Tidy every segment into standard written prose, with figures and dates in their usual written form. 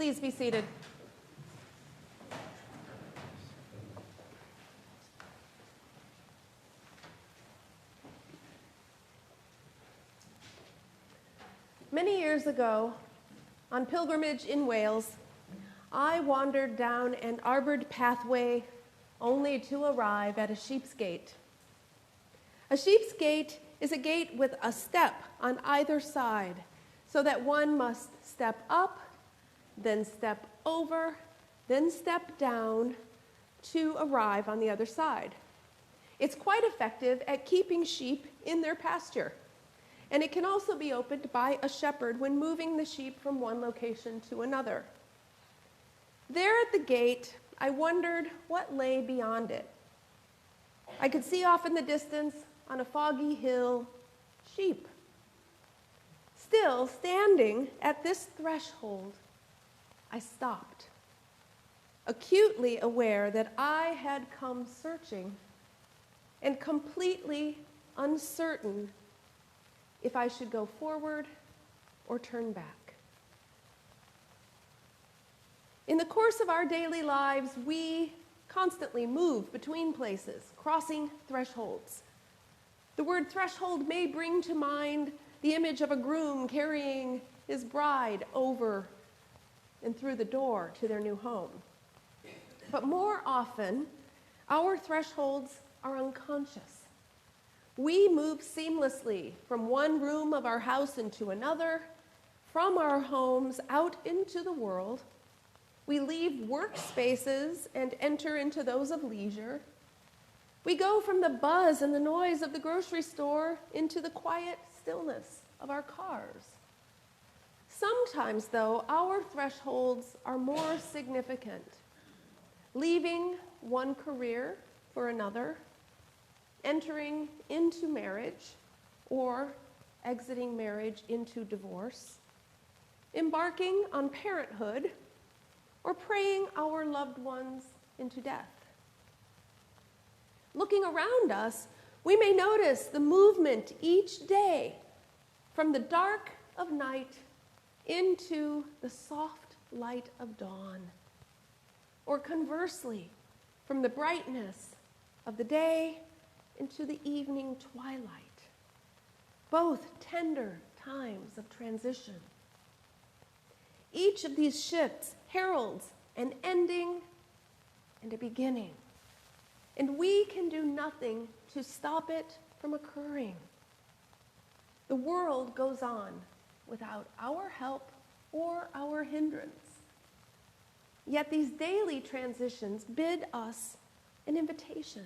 Please be seated. Many years ago, on pilgrimage in Wales, I wandered down an arbored pathway only to arrive at a sheep's gate. A sheep's gate is a gate with a step on either side, so that one must step up, then step over, then step down to arrive on the other side. It's quite effective at keeping sheep in their pasture, and it can also be opened by a shepherd when moving the sheep from one location to another. There at the gate, I wondered what lay beyond it. I could see off in the distance, on a foggy hill, sheep. Still standing at this threshold, I stopped, acutely aware that I had come searching and completely uncertain if I should go forward or turn back. In the course of our daily lives, we constantly move between places, crossing thresholds. The word threshold may bring to mind the image of a groom carrying his bride over and through the door to their new home. But more often, our thresholds are unconscious. We move seamlessly from one room of our house into another, from our homes out into the world. We leave workspaces and enter into those of leisure. We go from the buzz and the noise of the grocery store into the quiet stillness of our cars. Sometimes, though, our thresholds are more significant. Leaving one career for another, entering into marriage, or exiting marriage into divorce, embarking on parenthood, or praying our loved ones into death. Looking around us, we may notice the movement each day from the dark of night into the soft light of dawn, or conversely, from the brightness of the day into the evening twilight, both tender times of transition. Each of these shifts heralds an ending and a beginning, and we can do nothing to stop it from occurring. The world goes on without our help or our hindrance. Yet these daily transitions bid us an invitation.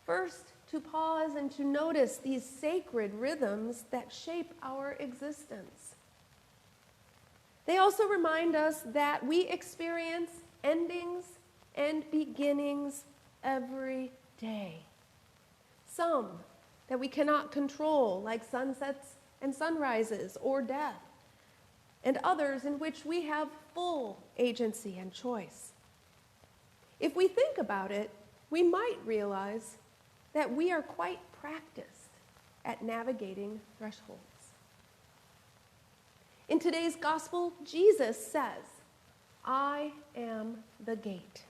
First, to pause and to notice these sacred rhythms that shape our existence. They also remind us that we experience endings and beginnings every day. Some that we cannot control, like sunsets and sunrises or death, and others in which we have full agency and choice. If we think about it, we might realize that we are quite practiced at navigating thresholds. In today's gospel, Jesus says, "I am the gate."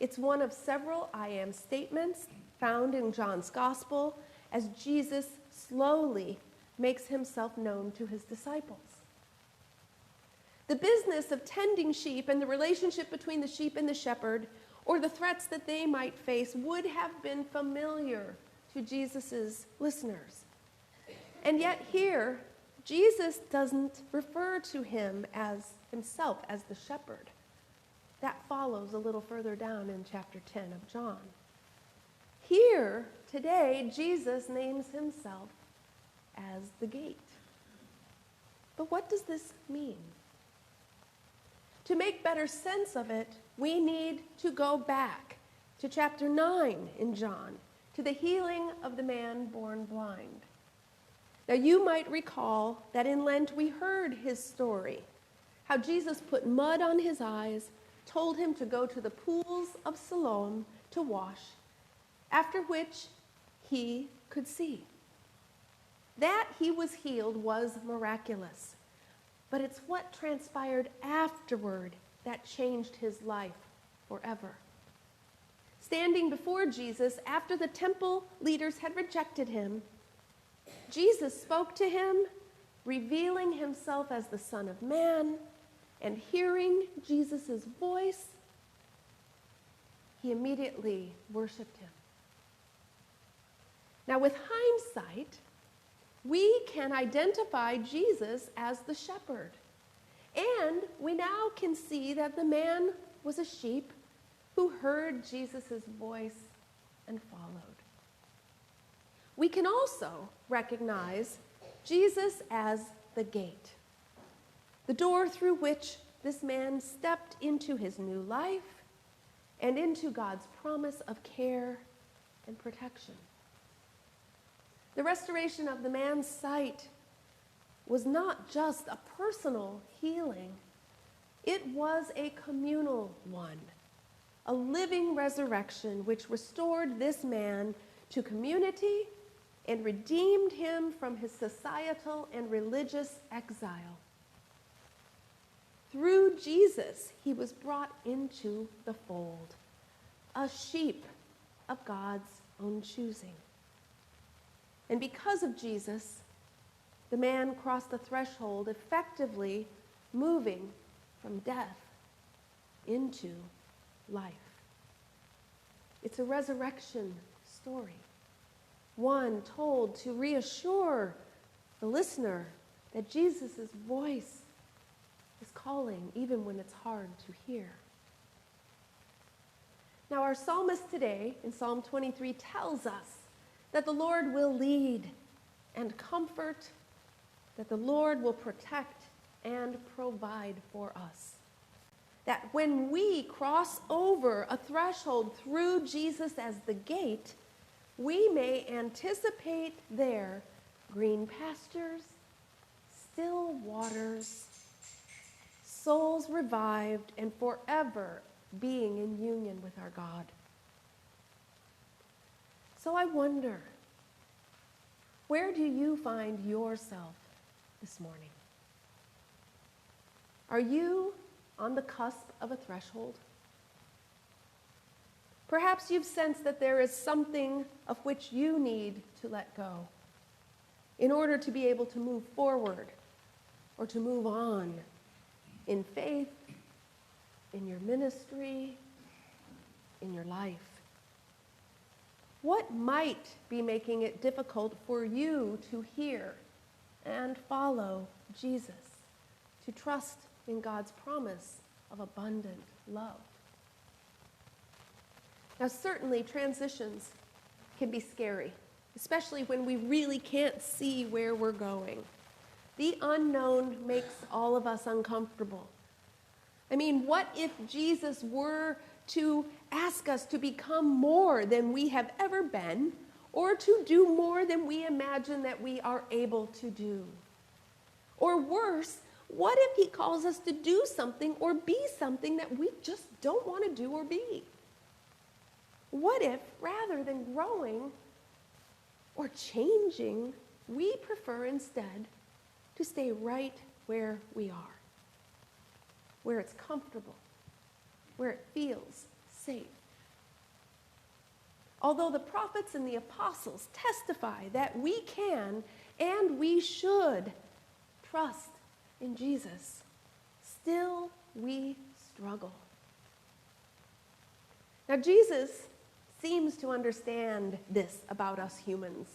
It's one of several I am statements found in John's gospel as Jesus slowly makes himself known to his disciples. The business of tending sheep and the relationship between the sheep and the shepherd, or the threats that they might face, would have been familiar to Jesus' listeners. And yet here, Jesus doesn't refer to himself as the shepherd. That follows a little further down in chapter 10 of John. Here, today, Jesus names himself as the gate. But what does this mean? To make better sense of it, we need to go back to chapter 9 in John, to the healing of the man born blind. Now, you might recall that in Lent we heard his story, how Jesus put mud on his eyes, told him to go to the pools of Siloam to wash, after which he could see. That he was healed was miraculous. but it's what transpired afterward that changed his life forever. Standing before Jesus after the temple leaders had rejected him, Jesus spoke to him, revealing himself as the Son of Man, and hearing Jesus' voice, he immediately worshiped him. Now, with hindsight, we can identify Jesus as the shepherd, and we now can see that the man was a sheep who heard Jesus' voice and followed. We can also recognize Jesus as the gate, the door through which this man stepped into his new life and into God's promise of care and protection. The restoration of the man's sight was not just a personal healing, it was a communal one, a living resurrection which restored this man to community and redeemed him from his societal and religious exile. Through Jesus, he was brought into the fold, a sheep of God's own choosing. And because of Jesus, the man crossed the threshold, effectively moving from death into life. It's a resurrection story, one told to reassure the listener that Jesus' voice is calling even when it's hard to hear. Now, our psalmist today in Psalm 23 tells us that the Lord will lead and comfort, that the Lord will protect and provide for us. That when we cross over a threshold through Jesus as the gate, we may anticipate there green pastures, still waters, souls revived, and forever being in union with our God. So I wonder, where do you find yourself this morning? Are you on the cusp of a threshold? Perhaps you've sensed that there is something of which you need to let go in order to be able to move forward or to move on in faith, in your ministry, in your life. What might be making it difficult for you to hear and follow Jesus, to trust in God's promise of abundant love? Now, certainly transitions can be scary, especially when we really can't see where we're going. The unknown makes all of us uncomfortable. I mean, what if Jesus were to ask us to become more than we have ever been, or to do more than we imagine that we are able to do? Or worse, what if he calls us to do something or be something that we just don't want to do or be? What if, rather than growing or changing, we prefer instead to stay right where we are, where it's comfortable, where it feels safe? Although the prophets and the apostles testify that we can and we should trust in Jesus, still we struggle. Now, Jesus seems to understand this about us humans,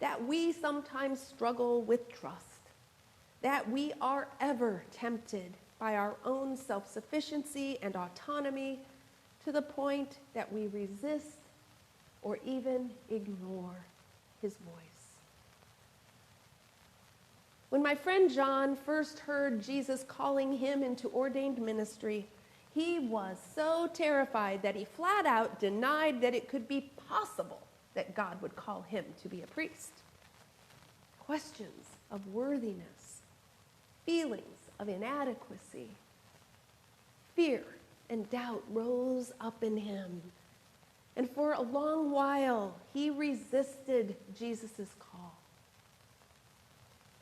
that we sometimes struggle with trust, that we are ever tempted by our own self-sufficiency and autonomy to the point that we resist or even ignore his voice. When my friend John first heard Jesus calling him into ordained ministry, he was so terrified that he flat out denied that it could be possible that God would call him to be a priest. Questions of worthiness, feelings of inadequacy, fear and doubt rose up in him. And for a long while, he resisted Jesus' call.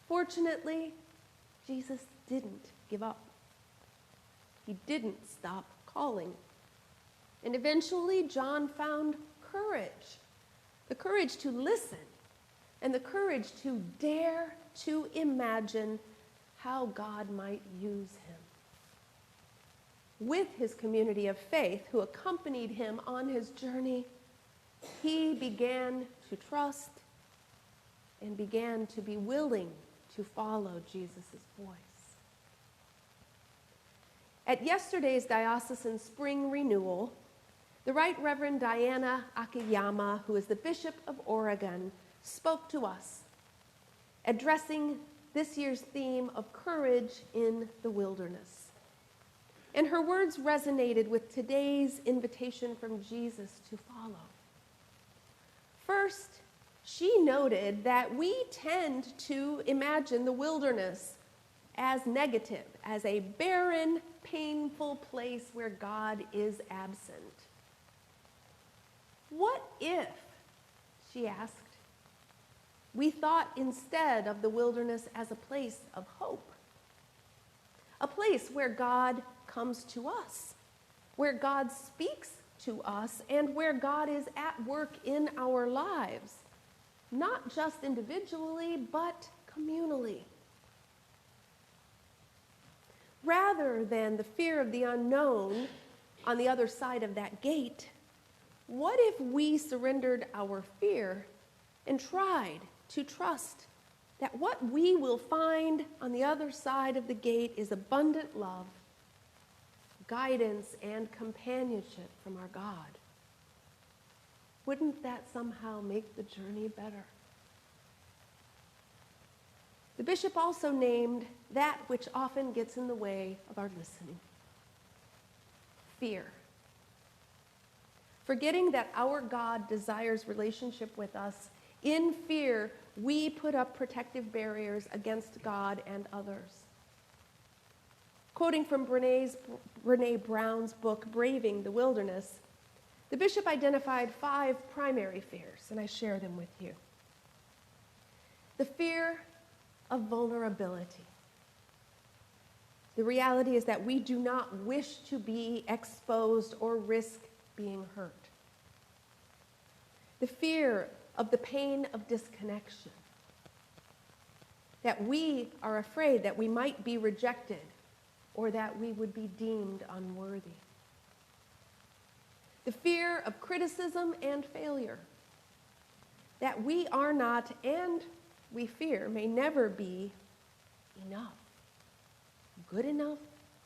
Fortunately, Jesus didn't give up. He didn't stop calling. And eventually, John found courage, the courage to listen, and the courage to dare to imagine how God might use him. With his community of faith who accompanied him on his journey, he began to trust and began to be willing to follow Jesus' voice. At yesterday's diocesan spring renewal, the Right Reverend Diana Akiyama, who is the Bishop of Oregon, spoke to us, addressing this year's theme of courage in the wilderness. And her words resonated with today's invitation from Jesus to follow. First, she noted that we tend to imagine the wilderness as negative, as a barren, painful place where God is absent. What if, she asked, we thought instead of the wilderness as a place of hope? A place where God comes to us, where God speaks to us, and where God is at work in our lives, not just individually, but communally. Rather than the fear of the unknown on the other side of that gate, what if we surrendered our fear and tried to trust that what we will find on the other side of the gate is abundant love, guidance, and companionship from our God? Wouldn't that somehow make the journey better? The bishop also named that which often gets in the way of our listening: fear. Forgetting that our God desires relationship with us, in fear, we put up protective barriers against God and others. Quoting from Brene Brown's book, Braving the Wilderness, the bishop identified 5 primary fears, and I share them with you. The fear of vulnerability. The reality is that we do not wish to be exposed or risk being hurt. The fear of the pain of disconnection. That we are afraid that we might be rejected or that we would be deemed unworthy. The fear of criticism and failure. That we are not, and we fear may never be, enough. Good enough,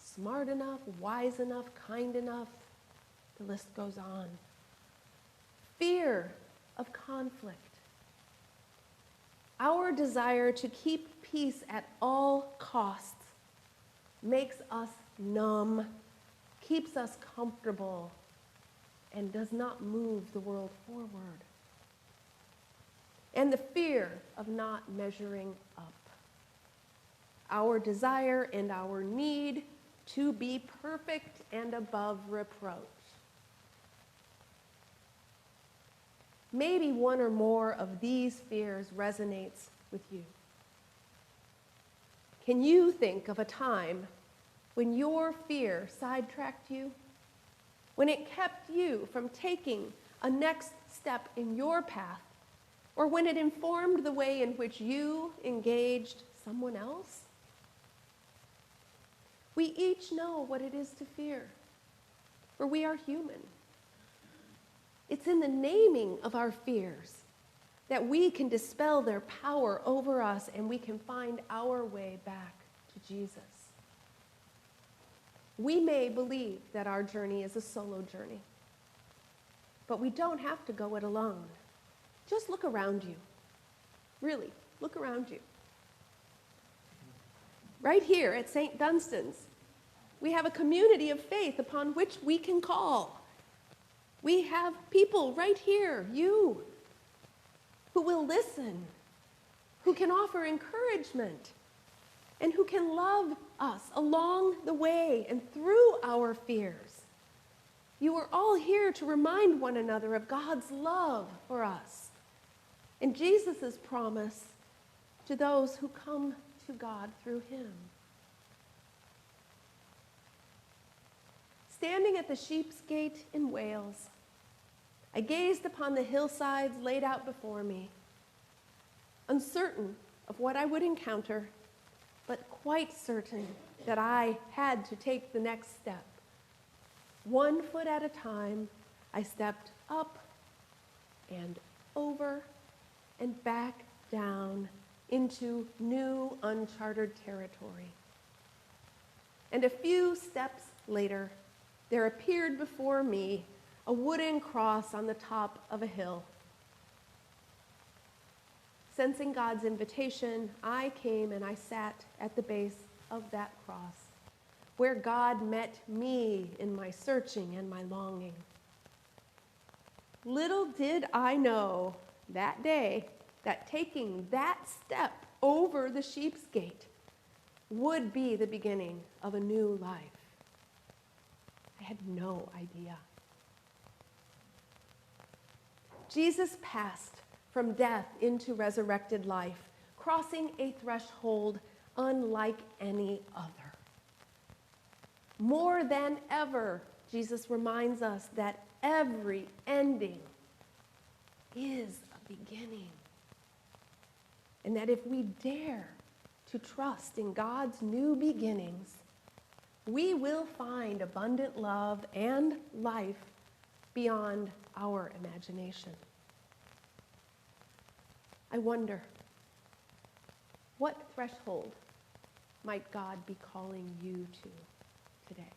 smart enough, wise enough, kind enough. The list goes on. Fear of conflict. Our desire to keep peace at all costs makes us numb, keeps us comfortable, and does not move the world forward. And the fear of not measuring up. Our desire and our need to be perfect and above reproach. Maybe one or more of these fears resonates with you. Can you think of a time when your fear sidetracked you? When it kept you from taking a next step in your path? Or when it informed the way in which you engaged someone else? We each know what it is to fear, for we are human. It's in the naming of our fears that we can dispel their power over us and we can find our way back to Jesus. We may believe that our journey is a solo journey, but we don't have to go it alone. Just look around you. Really, look around you. Right here at St. Dunstan's, we have a community of faith upon which we can call. We have people right here, you, who will listen, who can offer encouragement, and who can love us along the way and through our fears. You are all here to remind one another of God's love for us and Jesus' promise to those who come to God through him. standing at the Sheep's Gate in Wales, I gazed upon the hillsides laid out before me, uncertain of what I would encounter, but quite certain that I had to take the next step. 1 foot at a time, I stepped up and over and back down into new uncharted territory. And a few steps later, there appeared before me a wooden cross on the top of a hill. Sensing God's invitation, I came and I sat at the base of that cross, where God met me in my searching and my longing. Little did I know that day that taking that step over the Sheep's Gate would be the beginning of a new life. I had no idea. Jesus passed from death into resurrected life, crossing a threshold unlike any other. More than ever, Jesus reminds us that every ending is a beginning. And that if we dare to trust in God's new beginnings, we will find abundant love and life beyond our imagination. I wonder, what threshold might God be calling you to today?